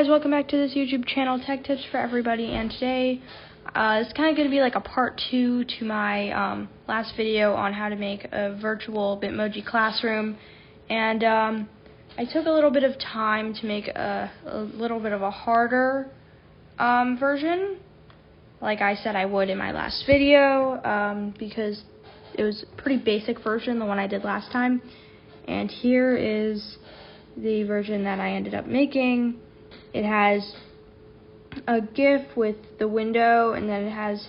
guys, welcome back to this YouTube channel, Tech Tips for Everybody, and today it's kind of going to be like a part 2 to my last video on how to make a virtual Bitmoji classroom. And I took a little bit of time to make a little bit of a harder version, like I said I would in my last video, because it was a pretty basic version, the one I did last time. And here is the version that I ended up making. It has a GIF with the window, and then it has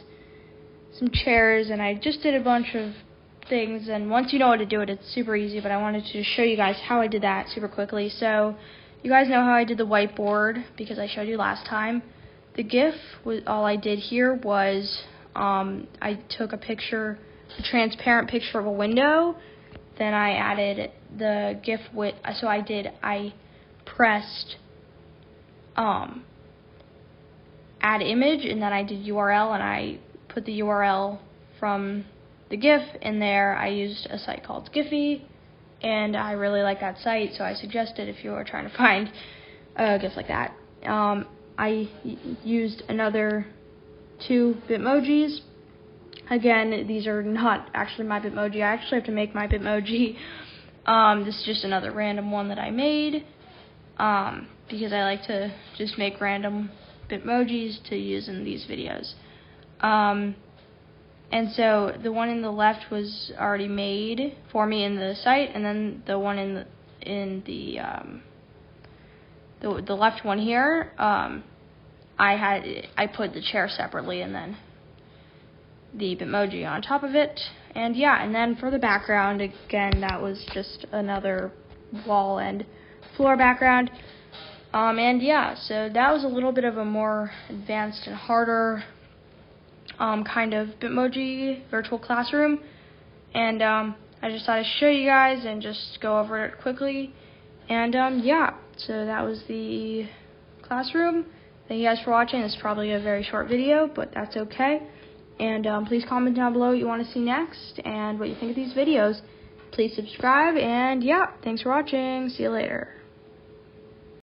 some chairs, and I just did a bunch of things, and once you know how to do it, it's super easy, but I wanted to show you guys how I did that super quickly. So you guys know how I did the whiteboard because I showed you last time. The GIF, all I did here was I took a picture, a transparent picture of a window, then I added the GIF with, so I pressed add image, and then I did URL, and I put the URL from the GIF in there. I used a site called Giphy, and I really like that site, so I suggest it if you are trying to find a GIF like that. I used another 2 Bitmojis. Again, these are not actually my Bitmoji. I actually have to make my Bitmoji. This is just another random one that I made, because I like to just make random Bitmojis to use in these videos. And so the one in the left was already made for me in the site, and then the one in the left one here, I put the chair separately, and then the Bitmoji on top of it. And yeah, and then for the background, again, that was just another wall and floor background. And yeah, so that was a little bit of a more advanced and harder kind of Bitmoji virtual classroom. And I just thought I'd show you guys and just go over it quickly. And yeah, so that was the classroom. Thank you guys for watching. It's probably a very short video, but that's okay. And please comment down below what you want to see next and what you think of these videos. Please subscribe, and yeah, thanks for watching. See you later.